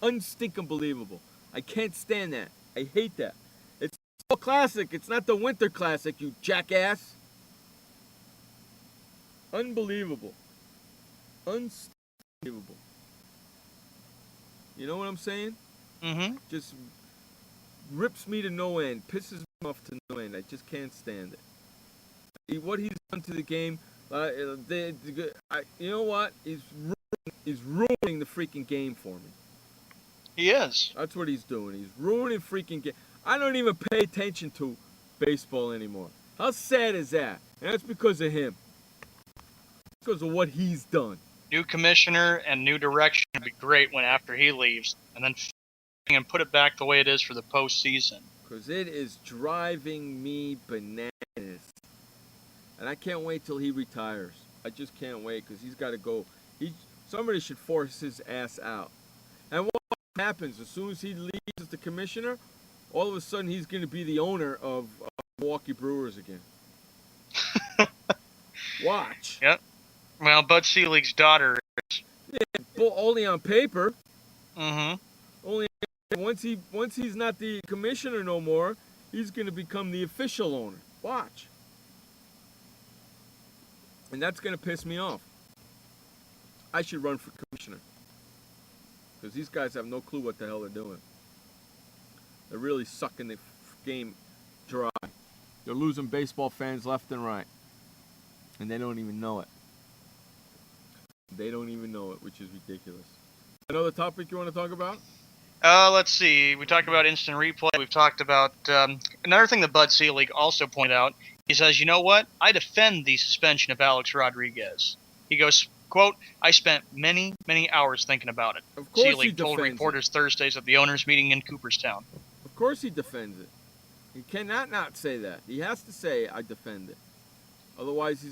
Unstinking believable. I can't stand that. I hate that. It's a classic. It's not the Winter Classic, you jackass. Unbelievable. Unbelievable. You know what I'm saying? Mm-hmm. Just rips me to no end. Pisses me off to no end. I just can't stand it. What he's done to the game, you know what? He's ruining the freaking game for me. He is. That's what he's doing. He's ruining freaking game. I don't even pay attention to baseball anymore. How sad is that? And that's because of him. Because of what he's done. New commissioner and new direction would be great when after he leaves, and then and put it back the way it is for the postseason. Because it is driving me bananas. And I can't wait till he retires. I just can't wait because he's got to go. Somebody should force his ass out. And what happens as soon as he leaves as the commissioner, all of a sudden he's going to be the owner of Milwaukee Brewers again. Watch. Yep. Well, Bud Selig's daughter is. Yeah, only on paper. Mm-hmm. Only once he's not the commissioner no more, he's going to become the official owner. Watch. And that's going to piss me off. I should run for commissioner. Because these guys have no clue what the hell they're doing. They're really sucking the game dry. They're losing baseball fans left and right. And they don't even know it. They don't even know it, which is ridiculous. Another topic you want to talk about? Let's see. We talked about instant replay. We've talked about another thing that Bud Selig also pointed out. He says, you know what? I defend the suspension of Alex Rodriguez. He goes, quote, I spent many, many hours thinking about it. Of course Selig told reporters Thursdays at the owners' meeting in Cooperstown. Of course he defends it. He cannot not say that. He has to say, I defend it. Otherwise,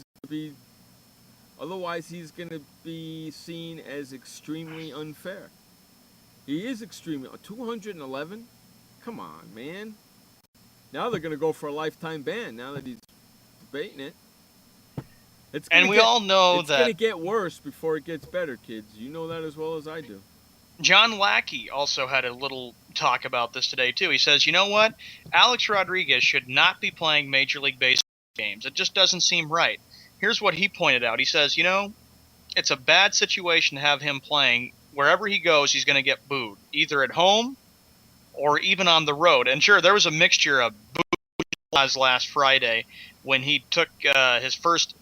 he's going to be seen as extremely unfair. He is extremely... 211? Come on, man. Now they're going to go for a lifetime ban now that he's debating it. All know that... It's going to get worse before it gets better, kids. You know that as well as I do. John Lackey also had a little talk about this today, too. He says, you know what? Alex Rodriguez should not be playing Major League Baseball games. It just doesn't seem right. Here's what he pointed out. He says, you know, it's a bad situation to have him playing. Wherever he goes, he's going to get booed, either at home or even on the road. And sure, there was a mixture of boos last Friday when he took his first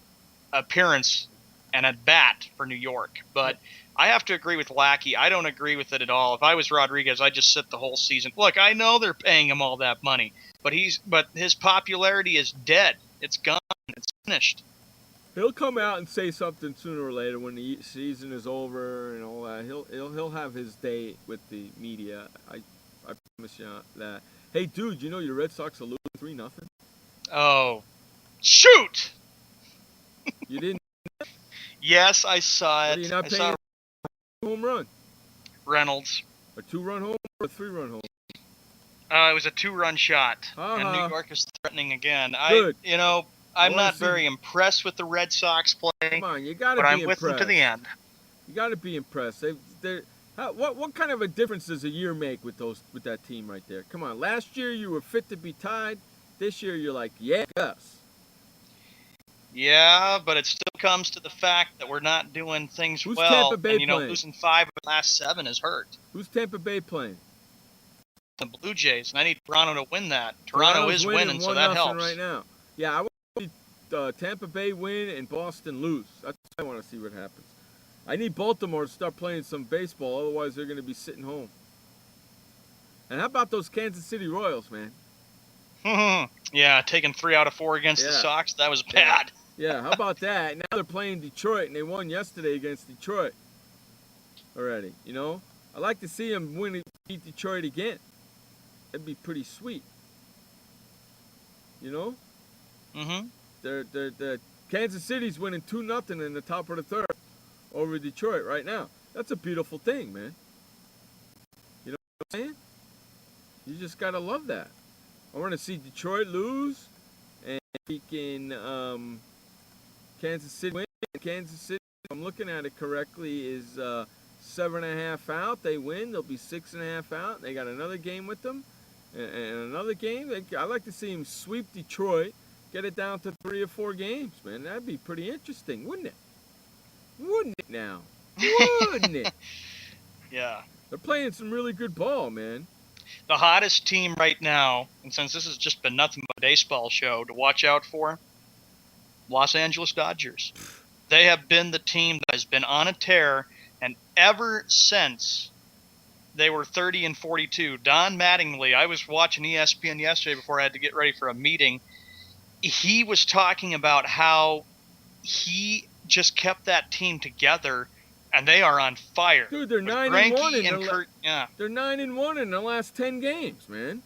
appearance and at bat for New York. But I have to agree with Lackey. I don't agree with it at all. If I was Rodriguez, I'd just sit the whole season. Look, I know they're paying him all that money, but his popularity is dead. It's gone. It's finished. He'll come out and say something sooner or later when the season is over and all that. He'll have his day with the media. I promise you that. Hey, dude, you know your Red Sox are losing 3-0? Oh, shoot! You didn't? Yes, I saw it. What, are you not paying a home run? Reynolds. A 2-run home or a 3-run home? It was a 2-run shot, and New York is threatening again. Good. I'm not very impressed with the Red Sox play. Come on, you gotta be impressed. But I'm impressed. with them to the end. You gotta be impressed. What kind of a difference does a year make with that team right there? Come on, last year you were fit to be tied. This year you're like, yeah, us. Yeah, but it still comes to the fact that we're not doing things Who's well. Tampa Bay and playing? Losing 5 of the last 7 is hurt. Who's Tampa Bay playing? The Blue Jays, and I need Toronto to win that. Toronto is winning, so that helps. Right now. Yeah, I want to see Tampa Bay win and Boston lose. That's what I want to see what happens. I need Baltimore to start playing some baseball, otherwise they're going to be sitting home. And how about those Kansas City Royals, man? Yeah, taking 3 out of 4 against the Sox, that was bad. Yeah, how about that? Now they're playing Detroit, and they won yesterday against Detroit already, you know? I'd like to see them beat Detroit again. That'd be pretty sweet. You know? Mm-hmm. The Kansas City's winning 2-0 in the top of the third over Detroit right now. That's a beautiful thing, man. You know what I'm saying? You just gotta love that. I want to see Detroit lose, and we can Kansas City win. Kansas City, if I'm looking at it correctly, is 7.5 out. They win. They'll be 6.5 out. They got another game with them. And another game. I'd like to see them sweep Detroit, get it down to 3 or 4 games, man. That'd be pretty interesting, wouldn't it? Wouldn't it now? Wouldn't it? Yeah. They're playing some really good ball, man. The hottest team right now, and since this has just been nothing but a baseball show to watch out for, Los Angeles Dodgers. They have been the team that has been on a tear, and ever since they were 30-42, Don Mattingly, I was watching ESPN yesterday before I had to get ready for a meeting. He was talking about how he just kept that team together, and they are on fire. Dude, they're 9-1 they're 9-1 in the last 10 games, man.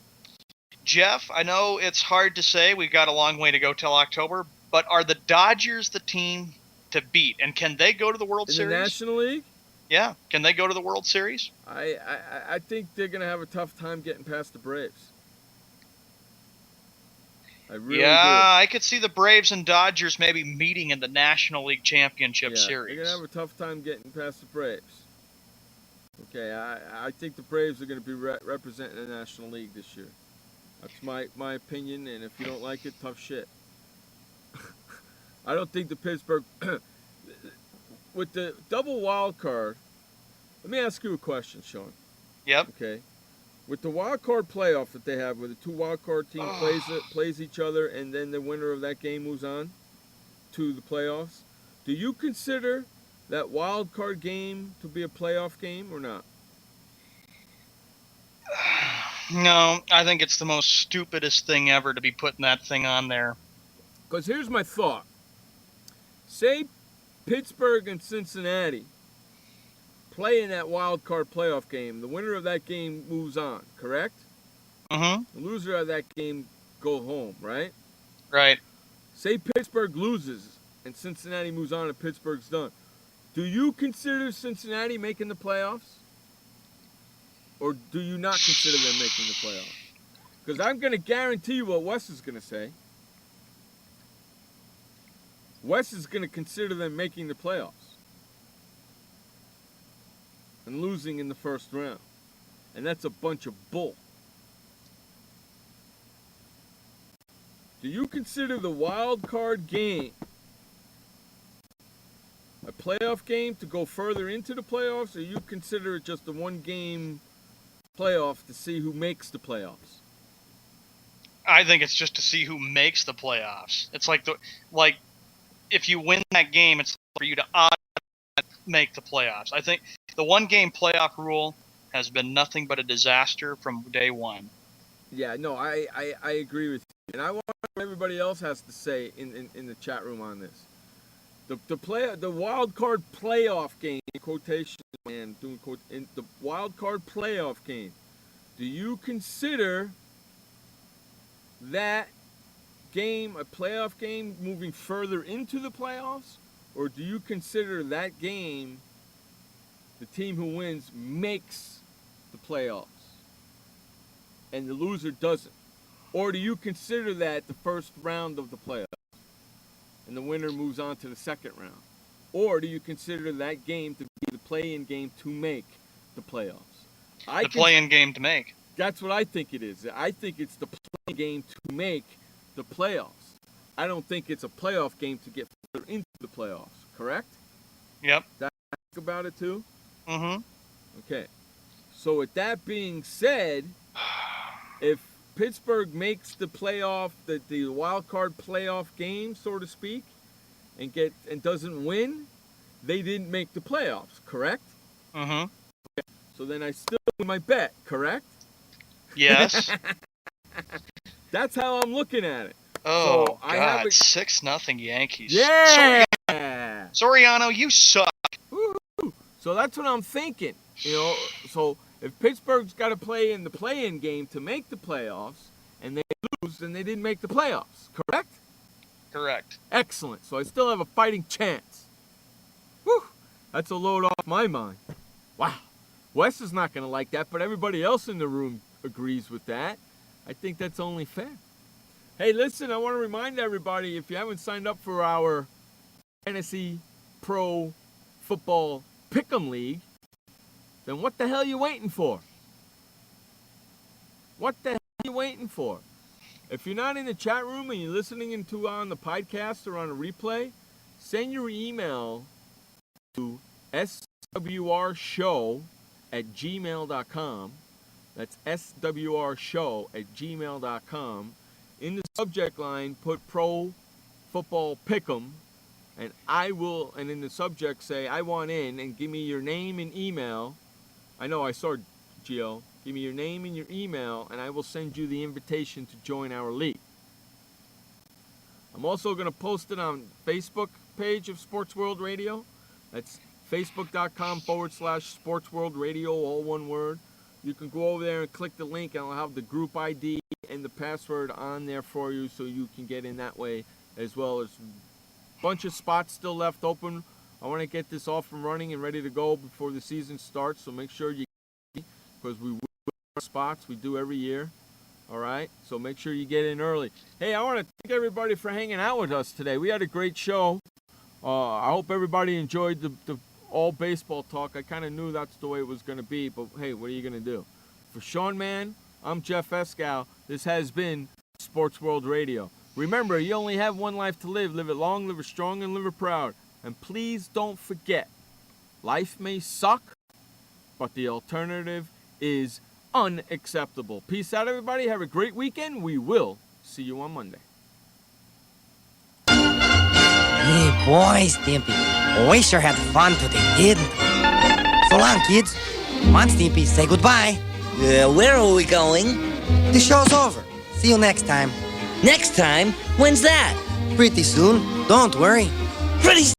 Jeff, I know it's hard to say. We've got a long way to go till October, but are the Dodgers the team to beat? And can they go to the World Series? In the National League? Yeah. Can they go to the World Series? I think they're going to have a tough time getting past the Braves. I really do. I could see the Braves and Dodgers maybe meeting in the National League Championship Series. They're going to have a tough time getting past the Braves. Okay, I think the Braves are going to be representing the National League this year. That's my opinion, and if you don't like it, tough shit. I don't think the Pittsburgh... with the double wild card... Let me ask you a question, Sean. Yep. Okay. With the wild card playoff that they have, where the 2 wild card team plays each other, and then the winner of that game moves on to the playoffs, do you consider that wild card game to be a playoff game or not? No, I think it's the most stupidest thing ever to be putting that thing on there. Because here's my thought. Say Pittsburgh and Cincinnati play in that wild card playoff game. The winner of that game moves on, correct? Mm-hmm. The loser of that game go home, right? Right. Say Pittsburgh loses and Cincinnati moves on and Pittsburgh's done. Do you consider Cincinnati making the playoffs? Or do you not consider them making the playoffs? Because I'm going to guarantee you what Wes is going to say. Wes is going to consider them making the playoffs and losing in the first round. And that's a bunch of bull. Do you consider the wild card game a playoff game to go further into the playoffs, or you consider it just a one-game playoff to see who makes the playoffs? I think it's just to see who makes the playoffs. It's like if you win that game, it's for you to make the playoffs. I think the one-game playoff rule has been nothing but a disaster from day one. Yeah, no, I agree with you. And I want what everybody else has to say in the chat room on this. The wild card playoff game, quotation, man, in the wild card playoff game, do you consider that game a playoff game moving further into the playoffs, or do you consider that game the team who wins makes the playoffs and the loser doesn't? Or do you consider that the first round of the playoffs and the winner moves on to the second round? Or do you consider that game to be the play-in game to make the playoffs? The play-in game to make. That's what I think it is. I think it's the play-in game to make the playoffs. I don't think it's a playoff game to get further into the playoffs. Correct? Yep. That think about it too? Mm-hmm. Okay. So with that being said, if Pittsburgh makes the playoff, the wild card playoff game, so to speak, and doesn't win, they didn't make the playoffs, correct? Mm-hmm. Okay. So then I still win my bet, correct? Yes. That's how I'm looking at it. Oh, so God, 6-0 Yankees. Yeah! Soriano, you suck. Woo-hoo. So that's what I'm thinking. So if Pittsburgh's got to play in the play-in game to make the playoffs, and they lose, then they didn't make the playoffs, correct? Correct. Excellent. So I still have a fighting chance. Whew. That's a load off my mind. Wow. Wes is not going to like that, but everybody else in the room agrees with that. I think that's only fair. Hey, listen, I want to remind everybody, if you haven't signed up for our Fantasy Pro Football Pick'em League, then what the hell are you waiting for? What the hell are you waiting for? If you're not in the chat room and you're listening on the podcast or on a replay, send your email to swrshow@gmail.com. That's swrshow@gmail.com. In the subject line, put Pro Football Pick'em, and in the subject say, I want in, and give me your name and email. I know, I saw Gio. Give me your name and your email, and I will send you the invitation to join our league. I'm also going to post it on Facebook page of Sports World Radio. That's facebook.com/SportsWorldRadio, all one word. You can go over there and click the link, and I'll have the group ID and the password on there for you so you can get in that way, as well as a bunch of spots still left open. I want to get this off and running and ready to go before the season starts, so make sure you get in, because we will have spots. We do every year. All right? So make sure you get in early. Hey, I want to thank everybody for hanging out with us today. We had a great show. I hope everybody enjoyed the all baseball talk. I kind of knew that's the way it was going to be, but hey, what are you going to do? For Sean Mann, I'm Jeff Escow. This has been Sports World Radio. Remember, you only have one life to live. Live it long, live it strong, and live it proud. And please don't forget, life may suck, but the alternative is unacceptable. Peace out, everybody. Have a great weekend. We will see you on Monday. Hey, boy, Stimpy. We sure had fun today, didn't we? So long, kids. Come on, Stimpy, say goodbye. Where are we going? The show's over. See you next time. Next time? When's that? Pretty soon. Don't worry. Pretty